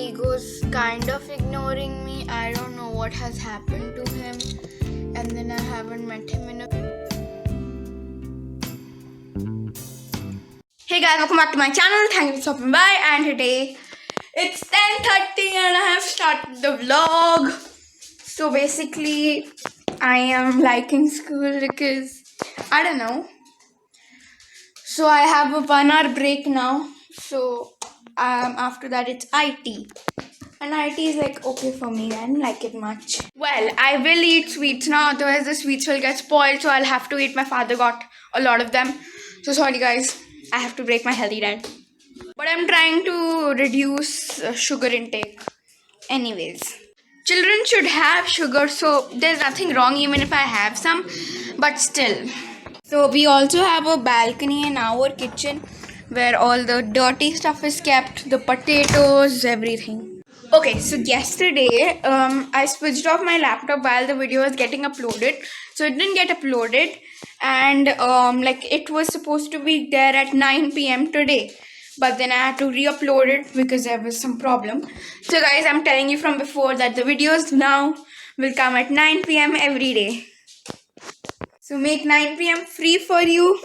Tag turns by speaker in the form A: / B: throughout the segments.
A: Ego's kind of ignoring me. I don't know what has happened to him. And then I haven't met him in a... Hey guys, welcome back to my channel. Thank you for stopping by. And today it's 10:30 and I have started the vlog. So basically, I am liking school because I don't know. So I have a 1 hour break now. So after that it's IT. And IT is like okay for me. I don't like it much. Well, I will eat sweets now. Otherwise the sweets will get spoiled. So I'll have to eat. My father got a lot of them. So sorry guys. I have to break my healthy diet. But I'm trying to reduce sugar intake. Anyways. Children should have sugar. So there's nothing wrong even if I have some. But still. So we also have a balcony in our kitchen where all the dirty stuff is kept, the potatoes, everything. Okay, so yesterday I switched off my laptop while the video was getting uploaded. So it didn't get uploaded and like it was supposed to be there at 9 p.m. today. But then I had to re-upload it because there was some problem. So guys, I'm telling you from before that the videos now will come at 9 p.m. every day. So make 9 p.m. free for you,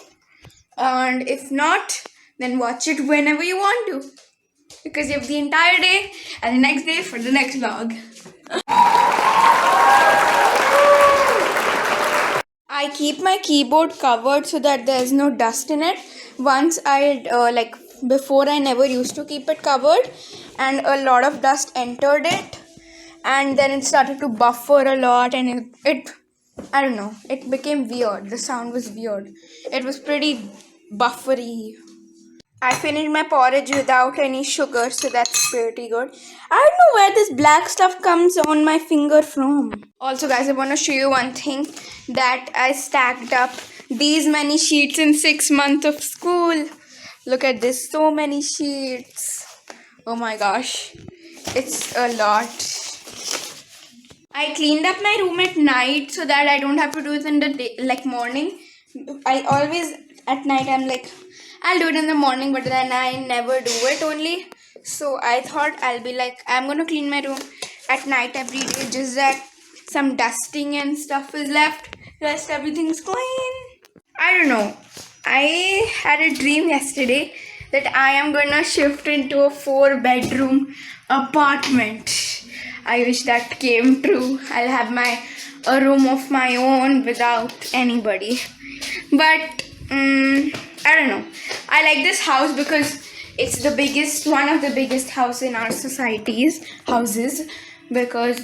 A: and if not, then watch it whenever you want to, because you have the entire day and the next day for the next vlog. I keep my keyboard covered so that there is no dust in it. Once before I never used to keep it covered and a lot of dust entered it and then it started to buffer a lot and it I don't know, it became weird. The sound was weird. It was pretty buffery. I finished my porridge without any sugar, so that's pretty good. I don't know where this black stuff comes on my finger from. Also guys, I want to show you one thing, that I stacked up these many sheets in 6 months of school. Look at this, so many sheets. Oh my gosh, it's a lot. I cleaned up my room at night so that I don't have to do it in the day, like morning. I always at night I'm like, I'll do it in the morning, but then I never do it only. So I thought I'll be like, I'm gonna clean my room at night every day, just that some dusting and stuff is left. Rest everything's clean. I don't know. I had a dream yesterday that I am gonna shift into a 4-bedroom apartment. I wish that came true. I'll have a room of my own without anybody. But I don't know. I like this house because it's the biggest, one of the biggest house in our society's houses, because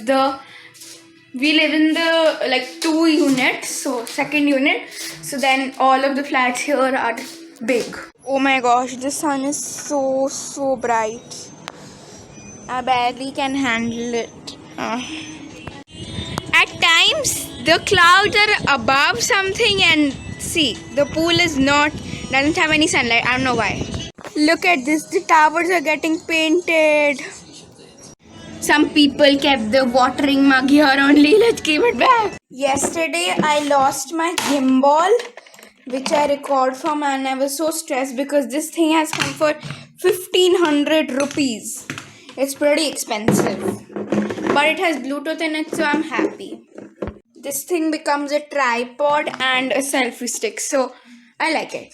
A: we live in the 2 units, so second unit. So then all of the flats here are big. Oh my gosh, the sun is so bright. I barely can handle it. At times, the clouds are above something and see, the pool doesn't have any sunlight. I don't know why. Look at this, the towers are getting painted. Some people kept the watering mug here only. Let's give it back. Yesterday, I lost my gimbal, which I record from, and I was so stressed because this thing has come for 1,500 rupees. It's pretty expensive, but it has Bluetooth in it, so I'm happy. This thing becomes a tripod and a selfie stick, so I like it.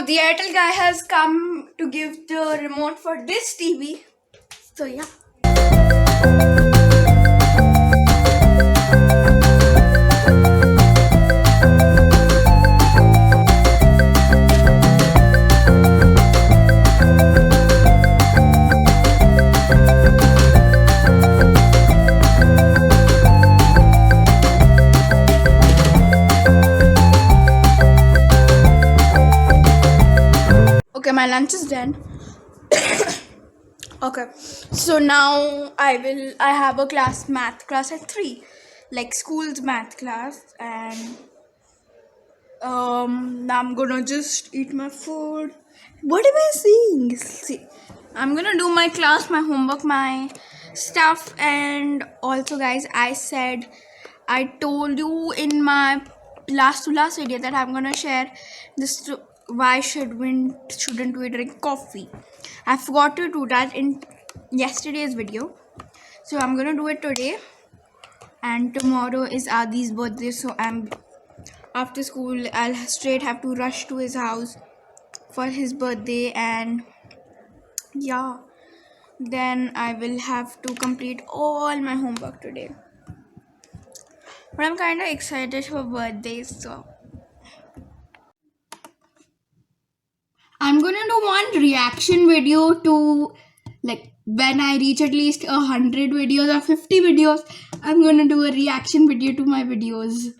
A: The Airtel guy has come to give the remote for this TV. So yeah. Okay, my lunch is done. Okay, so now I have a math class at 3, like school's math class, and now I'm gonna just eat my food. What am I saying? See, I'm gonna do my class, my homework, my stuff, and also, guys, I told you in my last to last video that I'm gonna share this. Why shouldn't we drink coffee? I forgot to do that in yesterday's video, so I'm gonna do it today. And tomorrow is Adi's birthday, so after school I'll straight have to rush to his house for his birthday, and yeah, then I will have to complete all my homework today. But I'm kind of excited for birthdays, so I'm gonna do one reaction video to, like, when I reach at least 100 videos or 50 videos. I'm gonna do a reaction video to my videos.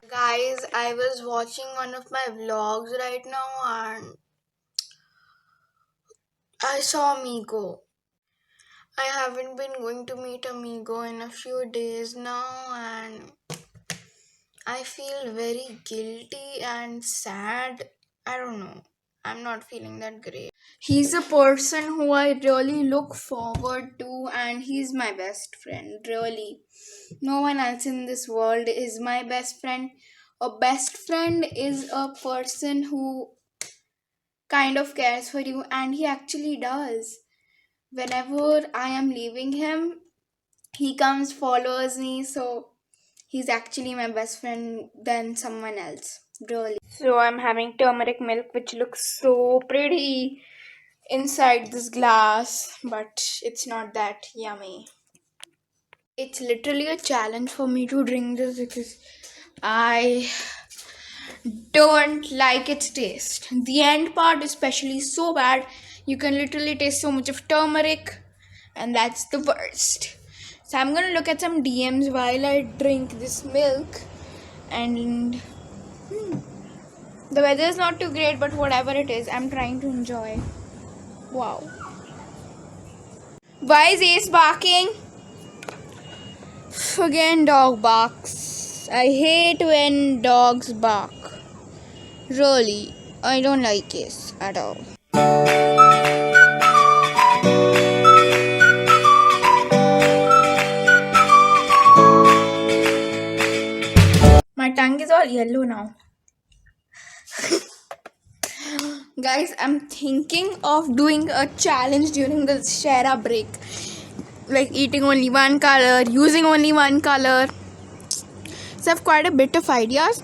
A: Guys, I was watching one of my vlogs right now and I saw Amigo. I haven't been going to meet Amigo in a few days now, and I feel very guilty and sad. I don't know. I'm not feeling that great. He's a person who I really look forward to, and he's my best friend, really. No one else in this world is my best friend. A best friend is a person who kind of cares for you, and he actually does. Whenever I am leaving him, he comes, follows me, so he's actually my best friend than someone else, really. So I'm having turmeric milk, which looks so pretty inside this glass, but it's not that yummy. It's literally a challenge for me to drink this because I don't like its taste. The end part especially so bad. You can literally taste so much of turmeric, and that's the worst. So I'm gonna look at some DMs while I drink this milk, and the weather is not too great, but whatever it is, I'm trying to enjoy. Wow. Why is Ace barking? Again, dog barks. I hate when dogs bark. Really, I don't like Ace at all. My tongue is all yellow now. Guys, I'm thinking of doing a challenge during the Shera break. Like eating only one color, using only one color. So I have quite a bit of ideas.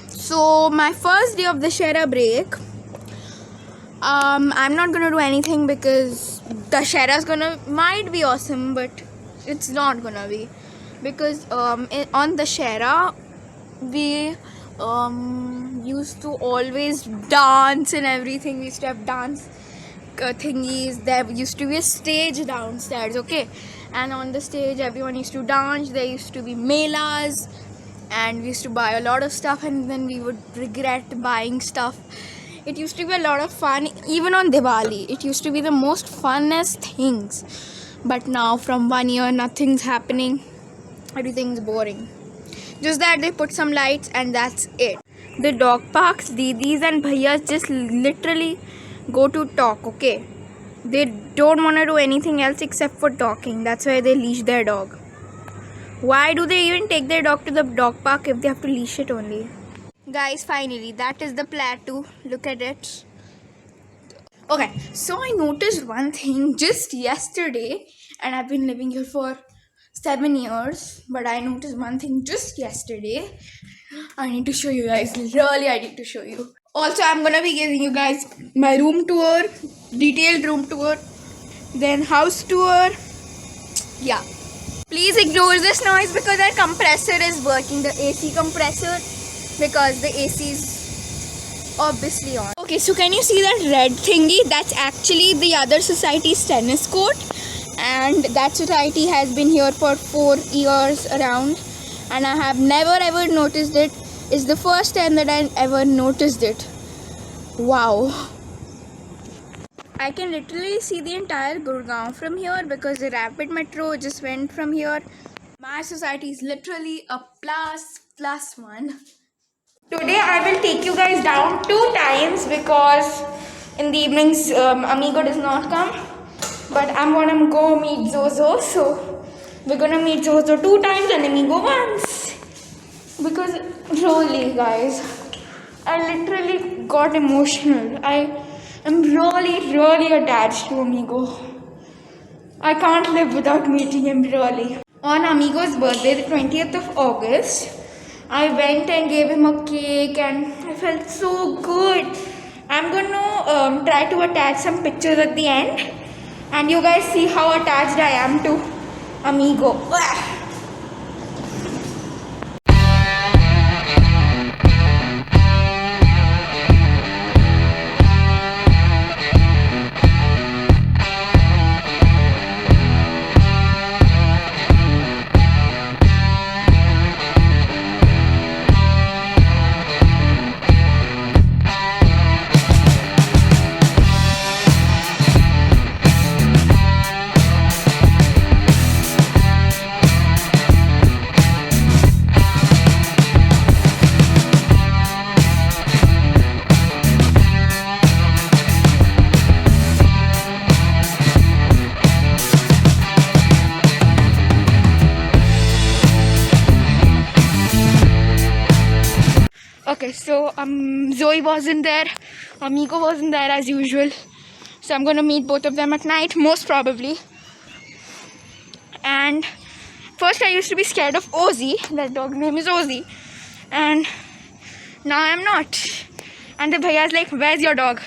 A: So my first day of the Shera break, I'm not gonna do anything because the Shera's might be awesome, but it's not gonna be, because on the Shera we used to always dance and everything. We used to have dance thingies. There used to be a stage downstairs, okay, and on the stage everyone used to dance. There used to be melas, and we used to buy a lot of stuff, and then we would regret buying stuff. It used to be a lot of fun. Even on Diwali, it used to be the most funnest things. But now from 1 year, nothing's happening. Everything's boring. Just that they put some lights and that's it. The dog parks, Didis and Bhaiyas just literally go to talk, okay? They don't want to do anything else except for talking. That's why they leash their dog. Why do they even take their dog to the dog park if they have to leash it only? Guys, finally, that is the plateau. Look at it. Okay, so I noticed one thing just yesterday, and I've been living here for 7 years, but I noticed one thing just yesterday. I need to show you guys. Really, I need to show you. Also, I'm gonna be giving you guys my room tour, detailed room tour, then house tour. Yeah. Please ignore this noise because our compressor is working, the AC compressor, because the AC is obviously on. Okay, so can you see that red thingy? That's actually the other society's tennis court, and that society has been here for 4 years around, and I have never ever noticed it. It's the first time that I ever noticed it. Wow. I can literally see the entire Gurgaon from here because the rapid metro just went from here. My society is literally a plus one. Today I will take you guys down 2 times because in the evenings Amigo does not come. But I'm gonna go meet Zozo. So we're gonna meet Zozo 2 times and Amigo once. Because really guys, I literally got emotional. I'm really attached to Amigo. I can't live without meeting him, really. On Amigo's birthday, the 20th of August, I went and gave him a cake and I felt so good. I'm gonna try to attach some pictures at the end and you guys see how attached I am to Amigo. Okay, so Zoe wasn't there, Amigo wasn't there as usual. So I'm gonna meet both of them at night, most probably. And first I used to be scared of Ozzy, that dog's name is Ozzy. And now I'm not. And the bhaiya's like, where's your dog?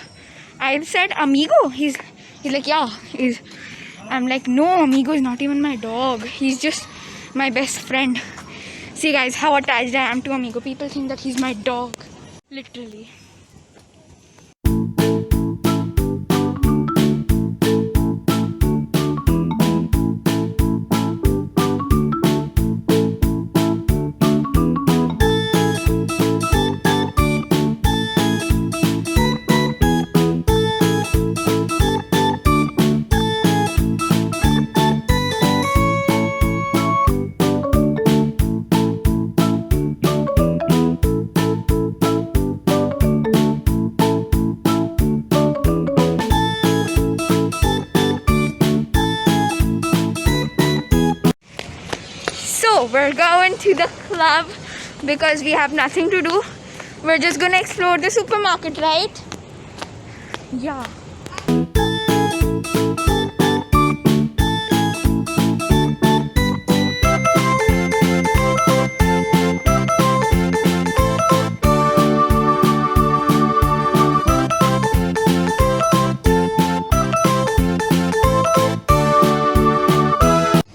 A: I said, Amigo. He's like, yeah. I'm like, no, Amigo is not even my dog. He's just my best friend. See guys how attached I am to Amigo. People think that he's my dog. Literally. We're going to the club because we have nothing to do. We're just gonna explore the supermarket, right? Yeah.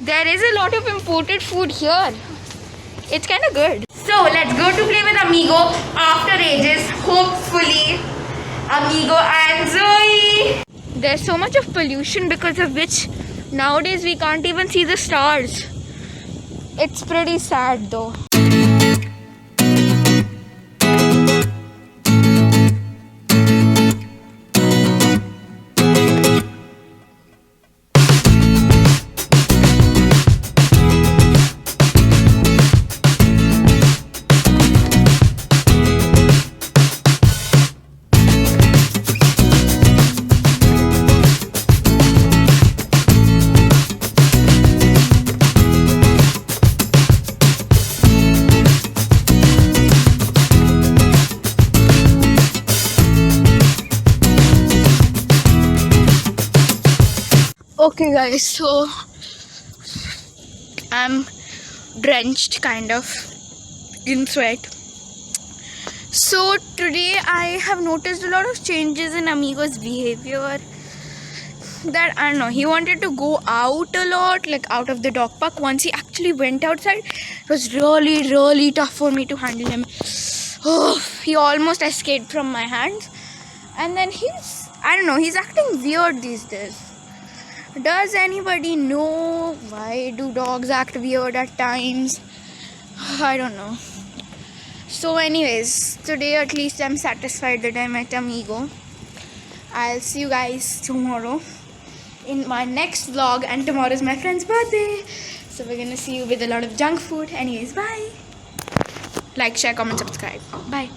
A: There is a lot of imported food here. It's kind of good. So let's go to play with Amigo after ages. Hopefully, Amigo and Zoe. There's so much of pollution because of which nowadays we can't even see the stars. It's pretty sad though. Okay guys, so I'm drenched kind of in sweat. So today I have noticed a lot of changes in Amigo's behavior. That I don't know, he wanted to go out a lot, like out of the dog park. Once he actually went outside, it was really tough for me to handle him. Oh, he almost escaped from my hands. And then I don't know, he's acting weird these days. Does anybody know why do dogs act weird at times? I don't know. So anyways, today at least I'm satisfied that I met Amigo. I'll see you guys tomorrow in my next vlog, and tomorrow is my friend's birthday. So we're gonna see you with a lot of junk food. Anyways, bye. Like, share, comment, subscribe. Bye.